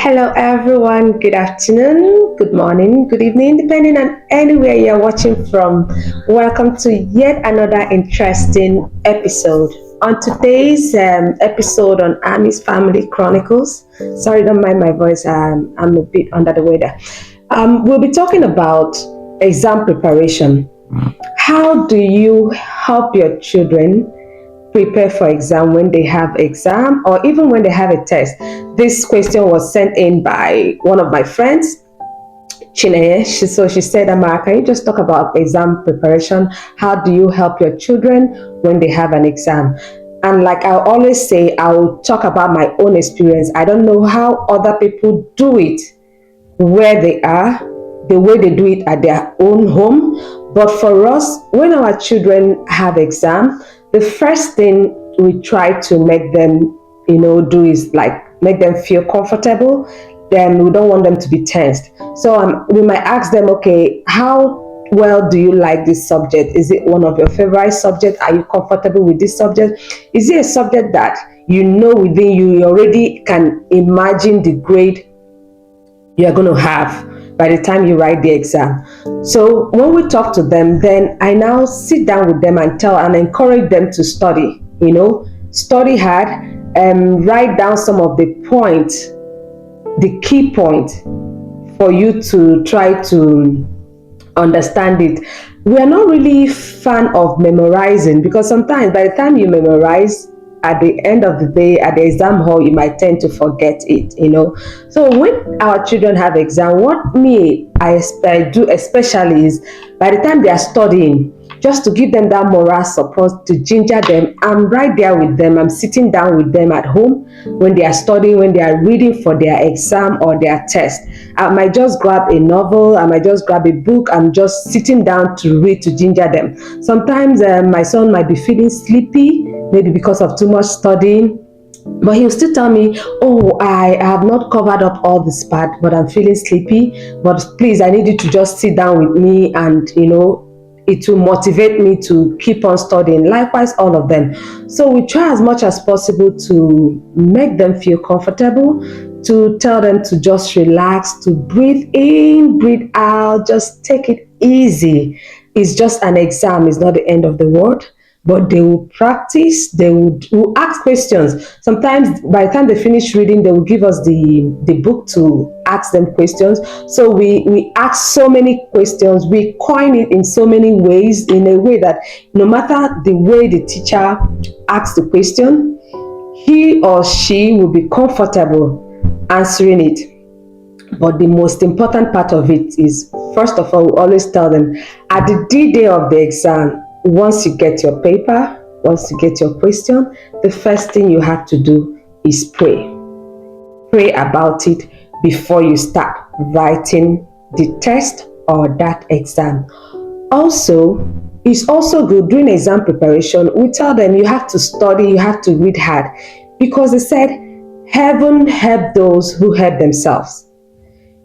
Hello, everyone. Good afternoon, good morning, good evening, depending on anywhere you're watching from. Welcome to yet another interesting episode. On today's episode on Ami's Family Chronicles, sorry, don't mind my voice, I'm a bit under the weather. We'll be talking about exam preparation. How do you help your children prepare for exam when they have exam or even when they have a test? This question was sent in by one of my friends, Chineye. She said, Amara, can you just talk about exam preparation? How do you help your children when they have an exam? And like I always say, I'll talk about my own experience. I don't know how other people do it where they are, the way they do it at their own home. But for us, when our children have exam, the first thing we try to make them, do is like make them feel comfortable. Then we don't want them to be tensed. So we might ask them, okay, how well do you like this subject? Is it one of your favorite subjects? Are you comfortable with this subject? Is it a subject that within you already can imagine the grade you're going to have by the time you write the exam? So when we talk to them, then I now sit down with them and encourage them to study, study hard and write down some of the points, the key points for you to try to understand it. We are not really fan of memorizing because sometimes by the time you memorize, at the end of the day, at the exam hall, you might tend to forget it, So when our children have exam, what I do especially is by the time they are studying, just to give them that moral support, to ginger them, I'm right there with them. I'm sitting down with them at home when they are studying, when they are reading for their exam or their test. I might just grab a novel, I might just grab a book. I'm just sitting down to read, to ginger them. Sometimes my son might be feeling sleepy, maybe because of too much studying. But he'll still tell me, oh, I have not covered up all this part, but I'm feeling sleepy. But please, I need you to just sit down with me and, it will motivate me to keep on studying. Likewise, all of them. So we try as much as possible to make them feel comfortable, to tell them to just relax, to breathe in, breathe out, just take it easy. It's just an exam, it's not the end of the world. But they will practice, they will ask questions. Sometimes by the time they finish reading, they will give us the book to ask them questions. So we ask so many questions, we coin it in so many ways, in a way that no matter the way the teacher asks the question, he or she will be comfortable answering it. But the most important part of it is, first of all, we always tell them at the D-Day of the exam, once you get your paper, once you get your question, the first thing you have to do is pray. Pray about it before you start writing the test or that exam. Also, it's also good during exam preparation, we tell them you have to study, you have to read hard, because they said, heaven help those who help themselves.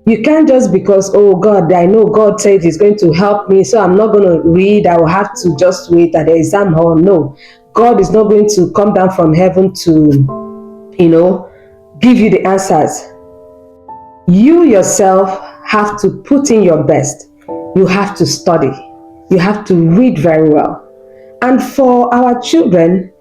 You can't just because, oh God, I know God said He's going to help me, so I'm not going to read, I will have to just wait at the exam hall. No, God is not going to come down from heaven to, give you the answers. You yourself have to put in your best. You have to study. You have to read very well. And for our children,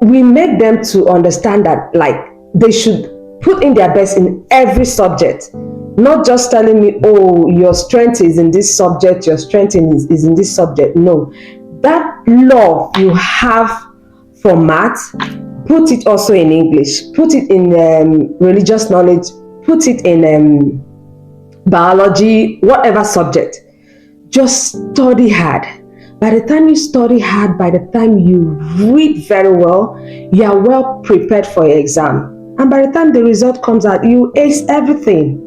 we make them to understand that, like, they should put in their best in every subject. Not just telling me, oh, your strength is in this subject, your strength is in this subject. No. That love you have for math, put it also in English, put it in religious knowledge, put it in biology, whatever subject. Just study hard. By the time you study hard, by the time you read very well, you are well prepared for your exam. And by the time the result comes out, you ace everything.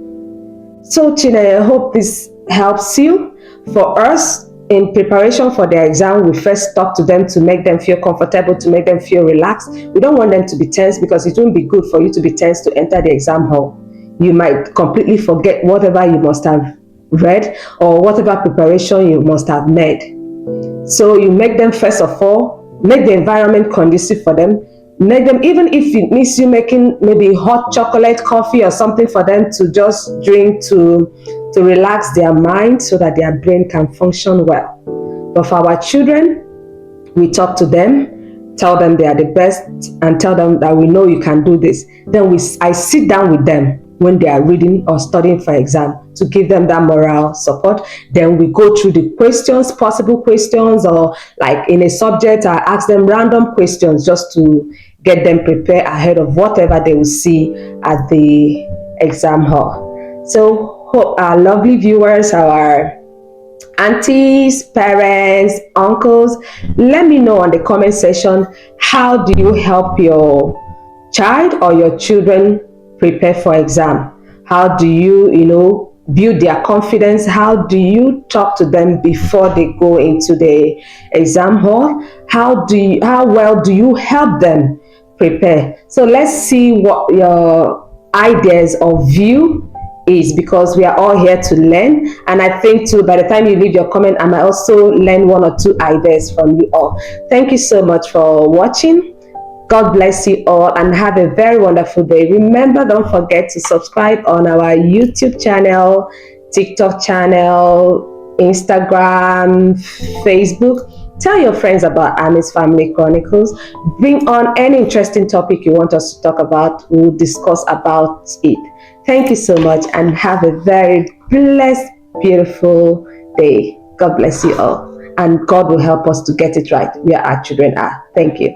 So, Chineye, I hope this helps you. For us, in preparation for their exam, we first talk to them to make them feel comfortable, to make them feel relaxed. We don't want them to be tense because it won't be good for you to be tense to enter the exam hall. You might completely forget whatever you must have read or whatever preparation you must have made. So you make them, first of all, make the environment conducive for them. Make them, even if it means you making maybe hot chocolate coffee or something for them to just drink to relax their mind so that their brain can function well. But for our children, we talk to them, tell them they are the best, and tell them that we know you can do this. Then I sit down with them when they are reading or studying for exam to give them that moral support. Then we go through the questions, possible questions, or like in a subject, I ask them random questions just to get them prepared ahead of whatever they will see at the exam hall. So hope our lovely viewers, our aunties, parents, uncles, let me know on the comment section, how do you help your child or your children prepare for exam? How do you build their confidence? How do you talk to them before they go into the exam hall? How well do you help them prepare? So let's see what your ideas or view is, because we are all here to learn. And I think too, by the time you leave your comment, I might also learn one or two ideas from you all. Thank you so much for watching. God bless you all and have a very wonderful day. Remember, don't forget to subscribe on our YouTube channel, TikTok channel, Instagram, Facebook. Tell your friends about Ami's Family Chronicles. Bring on any interesting topic you want us to talk about. We'll discuss about it. Thank you so much and have a very blessed, beautiful day. God bless you all. And God will help us to get it right where our children are. Thank you.